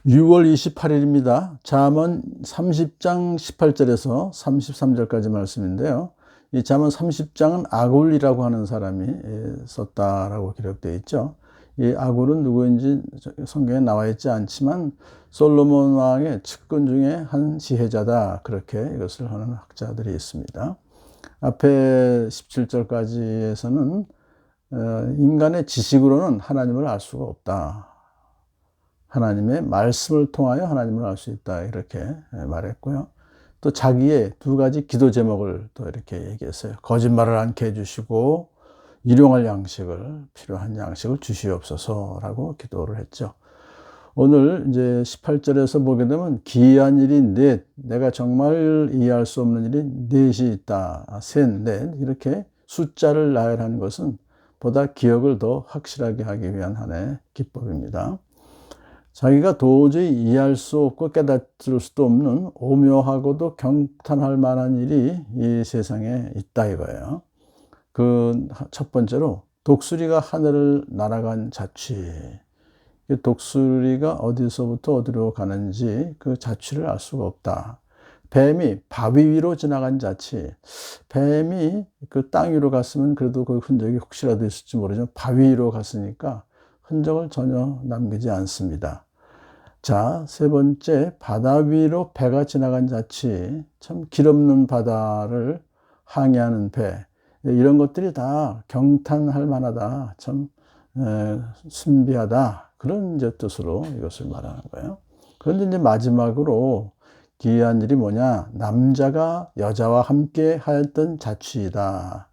6월 28일입니다. 잠언 30장 18절에서 33절까지 말씀인데요. 이 잠언 30장은 아굴이라고 하는 사람이 썼다라고 기록되어 있죠. 이 아굴은 누구인지 성경에 나와 있지 않지만 솔로몬 왕의 측근 중에 한 지혜자다, 그렇게 이것을 하는 학자들이 있습니다. 앞에 17절까지에서는 인간의 지식으로는 하나님을 알 수가 없다, 하나님의 말씀을 통하여 하나님을 알 수 있다, 이렇게 말했고요. 또 자기의 두 가지 기도 제목을 또 이렇게 얘기했어요. 거짓말을 않게 해주시고 일용할 양식을, 필요한 양식을 주시옵소서라고 기도를 했죠. 오늘 이제 18절에서 보게 되면 기이한 일이 넷, 내가 정말 이해할 수 없는 일이 넷이 있다, 셋, 넷, 이렇게 숫자를 나열한 것은 보다 기억을 더 확실하게 하기 위한 하나의 기법입니다. 자기가 도저히 이해할 수 없고 깨닫을 수도 없는 오묘하고도 경탄할 만한 일이 이 세상에 있다, 이거예요. 그 첫 번째로 독수리가 하늘을 날아간 자취. 독수리가 어디서부터 어디로 가는지 그 자취를 알 수가 없다. 뱀이 바위 위로 지나간 자취. 뱀이 그 땅 위로 갔으면 그래도 그 흔적이 혹시라도 있을지 모르지만 바위 위로 갔으니까 흔적을 전혀 남기지 않습니다. 자, 세 번째, 바다 위로 배가 지나간 자취. 참 길 없는 바다를 항해하는 배. 이런 것들이 다 경탄할 만하다, 참 신비하다, 그런 이제 뜻으로 이것을 말하는 거예요. 그런데 이제 마지막으로 기이한 일이 뭐냐, 남자가 여자와 함께 하였던 자취이다.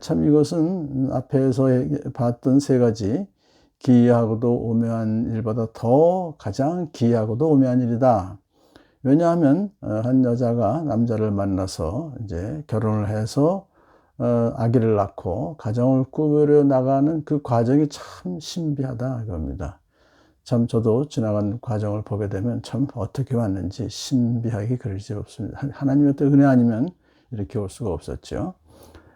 참 이것은 앞에서 봤던 세 가지 기이하고도 오묘한 일보다 더 가장 기이하고도 오묘한 일이다. 왜냐하면 한 여자가 남자를 만나서 이제 결혼을 해서 아기를 낳고 가정을 꾸려 나가는 그 과정이 참 신비하다, 이겁니다. 참 저도 지나간 과정을 보게 되면 참 어떻게 왔는지 신비하게 그러지 없습니다. 하나님의 또 은혜 아니면 이렇게 올 수가 없었죠.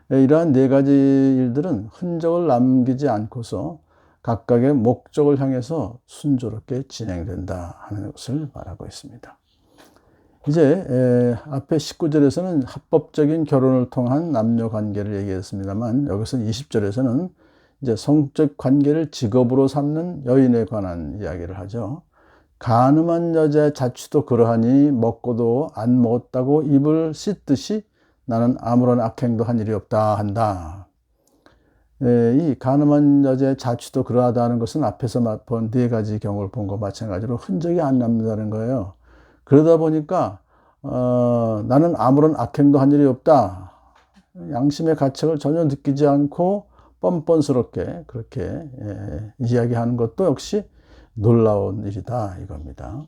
이러한 네 가지 일들은 흔적을 남기지 않고서 각각의 목적을 향해서 순조롭게 진행된다 하는 것을 말하고 있습니다. 이제 앞에 19절에서는 합법적인 결혼을 통한 남녀 관계를 얘기했습니다만, 여기서 20절에서는 이제 성적 관계를 직업으로 삼는 여인에 관한 이야기를 하죠. 간음한 여자의 자취도 그러하니 먹고도 안 먹었다고 입을 씻듯이 나는 아무런 악행도 한 일이 없다 한다. 이 간음한 여자의 자취도 그러하다는 것은 앞에서 본 네 가지 경우를 본 것과 마찬가지로 흔적이 안 남는다는 거예요. 그러다 보니까 나는 아무런 악행도 한 일이 없다, 양심의 가책을 전혀 느끼지 않고 뻔뻔스럽게 그렇게 이야기하는 것도 역시 놀라운 일이다, 이겁니다.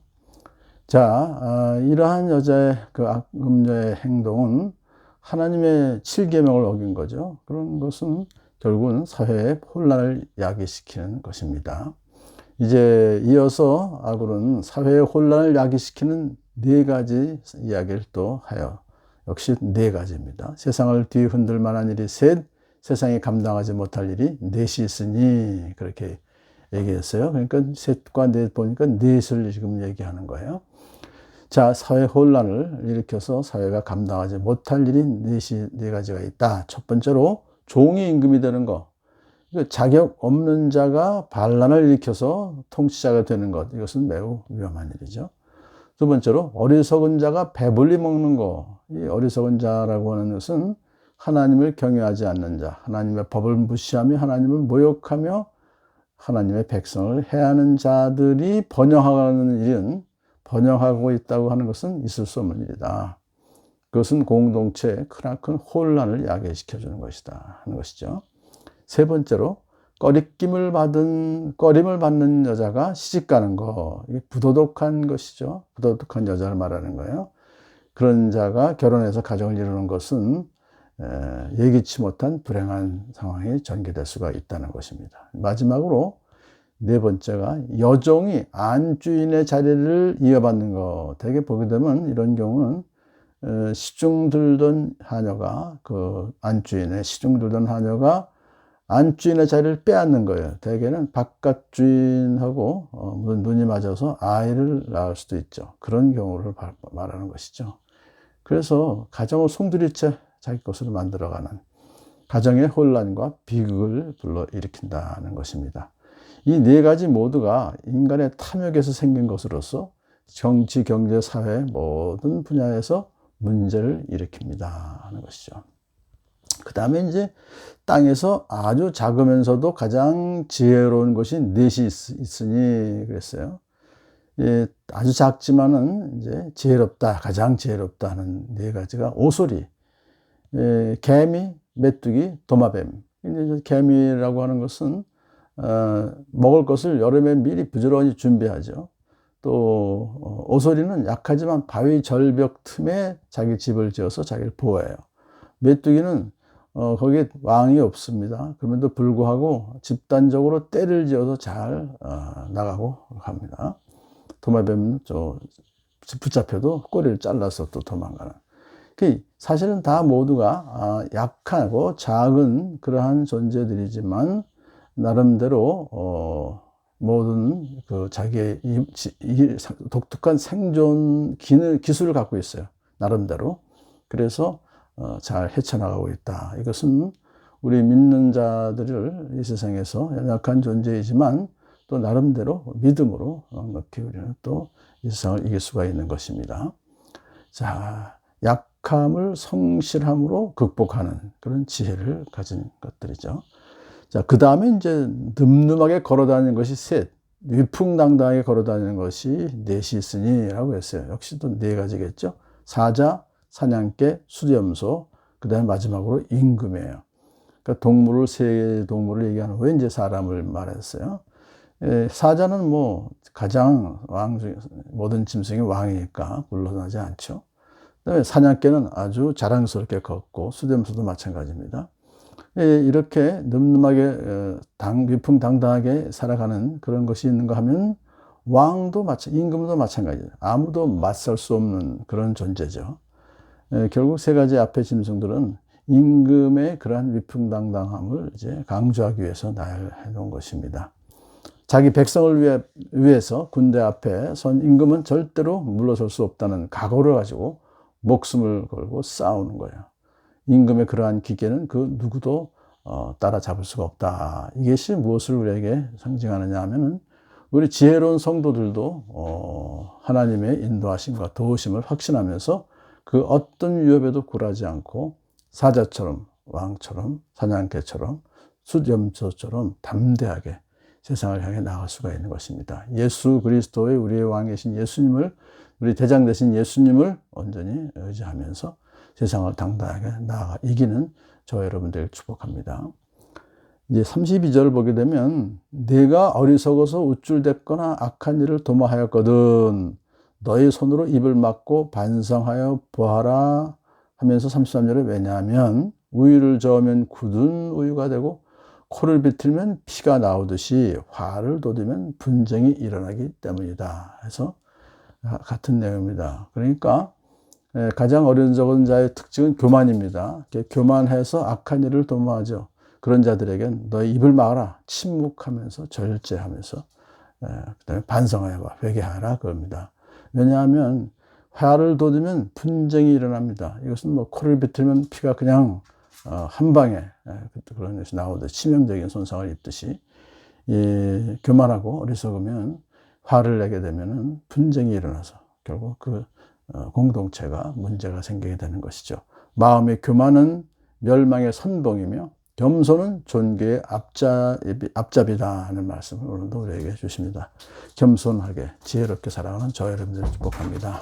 자, 이러한 여자의 그 음녀의 행동은 하나님의 7계명을 어긴 거죠. 그런 것은 결국은 사회의 혼란을 야기시키는 것입니다. 이제 이어서 아굴은 사회의 혼란을 야기시키는 네 가지 이야기를 또 하여, 역시 네 가지입니다. 세상을 뒤흔들 만한 일이 셋, 세상이 감당하지 못할 일이 넷이 있으니, 그렇게 얘기했어요. 그러니까 셋과 넷 보니까 넷을 지금 얘기하는 거예요. 자, 사회 혼란을 일으켜서 사회가 감당하지 못할 일이 네 가지가 있다. 첫 번째로 종이 임금이 되는 거. 자격 없는 자가 반란을 일으켜서 통치자가 되는 것, 이것은 매우 위험한 일이죠. 두 번째로 어리석은 자가 배불리 먹는 것. 이 어리석은 자라고 하는 것은 하나님을 경외하지 않는 자, 하나님의 법을 무시하며 하나님을 모욕하며 하나님의 백성을 해하는 자들이 번영하는 일은, 번영하고 있다고 하는 것은 있을 수 없는 일이다. 그것은 공동체에 크나큰 혼란을 야기시켜주는 것이다 하는 것이죠. 세 번째로 꺼림을 받는 여자가 시집가는 거, 이게 부도덕한 것이죠. 부도덕한 여자를 말하는 거예요. 그런 자가 결혼해서 가정을 이루는 것은 예기치 못한 불행한 상황이 전개될 수가 있다는 것입니다. 마지막으로 네 번째가 여종이 안주인의 자리를 이어받는 것. 대개 보게 되면 이런 경우는 시중 들던 하녀가, 그 안주인의 시중 들던 하녀가 안주인의 자리를 빼앗는 거예요. 대개는 바깥 주인하고 눈이 맞아서 아이를 낳을 수도 있죠. 그런 경우를 말하는 것이죠. 그래서 가정을 송두리째 자기 것으로 만들어가는 가정의 혼란과 비극을 불러일으킨다는 것입니다. 이 네 가지 모두가 인간의 탐욕에서 생긴 것으로서 정치, 경제, 사회 모든 분야에서 문제를 일으킵니다 하는 것이죠. 그 다음에 이제 땅에서 아주 작으면서도 가장 지혜로운 것이 넷이 있으니 그랬어요. 예, 아주 작지만은 이제 지혜롭다, 가장 지혜롭다 하는 네 가지가 오소리, 예, 개미, 메뚜기, 도마뱀. 이제 개미라고 하는 것은 먹을 것을 여름에 미리 부지런히 준비하죠. 또 오소리는 약하지만 바위 절벽 틈에 자기 집을 지어서 자기를 보호해요. 메뚜기는 거기에 왕이 없습니다. 그럼에도 불구하고 집단적으로 떼를 지어서 잘 나가고 갑니다. 도마뱀은 붙잡혀도 꼬리를 잘라서 또 도망가는. 사실은 다 모두가 약하고 작은 그러한 존재들이지만 나름대로 모든 그 자기의 독특한 생존 기술을 갖고 있어요. 나름대로. 그래서 잘 헤쳐나가고 있다. 이것은 우리 믿는 자들을 이 세상에서 연약한 존재이지만 또 나름대로 믿음으로 높이 우리는 또 이 세상을 이길 수가 있는 것입니다. 자, 약함을 성실함으로 극복하는 그런 지혜를 가진 것들이죠. 자, 그 다음에 이제 늠름하게 걸어다니는 것이 셋, 위풍당당하게 걸어다니는 것이 넷이 있으니라고 했어요. 역시 또 네 가지겠죠. 사자, 사냥개, 수렴소, 그 다음에 마지막으로 임금이에요. 그러니까 세 동물을 얘기하는 후에 이제 사람을 말했어요. 사자는 뭐 가장 모든 짐승의 왕이니까 물러나지 않죠. 그다음에 사냥개는 아주 자랑스럽게 걷고 수렴소도 마찬가지입니다. 이렇게 늠름하게 위풍당당하게 살아가는 그런 것이 있는가 하면 왕도 임금도 마찬가지예요. 아무도 맞설 수 없는 그런 존재죠. 결국 세 가지 앞의 짐승들은 임금의 그러한 위풍당당함을 이제 강조하기 위해서 나열해 놓은 것입니다. 자기 백성을 위해서 군대 앞에 선 임금은 절대로 물러설 수 없다는 각오를 가지고 목숨을 걸고 싸우는 거예요. 임금의 그러한 기계는 그 누구도 따라잡을 수가 없다. 이것이 무엇을 우리에게 상징하느냐 하면은 우리 지혜로운 성도들도 하나님의 인도하심과 도우심을 확신하면서 그 어떤 위협에도 굴하지 않고 사자처럼 왕처럼 사냥개처럼 숫염소처럼 담대하게 세상을 향해 나갈 수가 있는 것입니다. 예수 그리스도의 우리의 왕이신 예수님을, 우리 대장 되신 예수님을 온전히 의지하면서 세상을 당당하게 나아가 이기는 저와 여러분들 축복합니다. 이제 32절을 보게 되면 내가 어리석어서 우쭐댔거나 악한 일을 도모하였거든 너희 손으로 입을 막고 반성하여 보아라 하면서 33절에 왜냐하면 우유를 저으면 굳은 우유가 되고 코를 비틀면 피가 나오듯이 화를 돋우면 분쟁이 일어나기 때문이다 해서 같은 내용입니다. 그러니까 가장 어리석은 자의 특징은 교만입니다. 교만해서 악한 일을 도모하죠. 그런 자들에겐 너희 입을 막아라. 침묵하면서 절제하면서 그다음에 반성하여 봐. 회개하라 그럽니다. 왜냐하면 화를 돋우면 분쟁이 일어납니다. 이것은 뭐 코를 비틀면 피가 그냥 한 방에 그런 것이 나오듯이 치명적인 손상을 입듯이 교만하고 어리석으면 화를 내게 되면은 분쟁이 일어나서 결국 그 공동체가 문제가 생기게 되는 것이죠. 마음의 교만은 멸망의 선봉이며 겸손은 존귀의 앞잡이다 하는 말씀을 오늘도 우리에게 주십니다. 겸손하게 지혜롭게 살아가는 저와 여러분들을 축복합니다.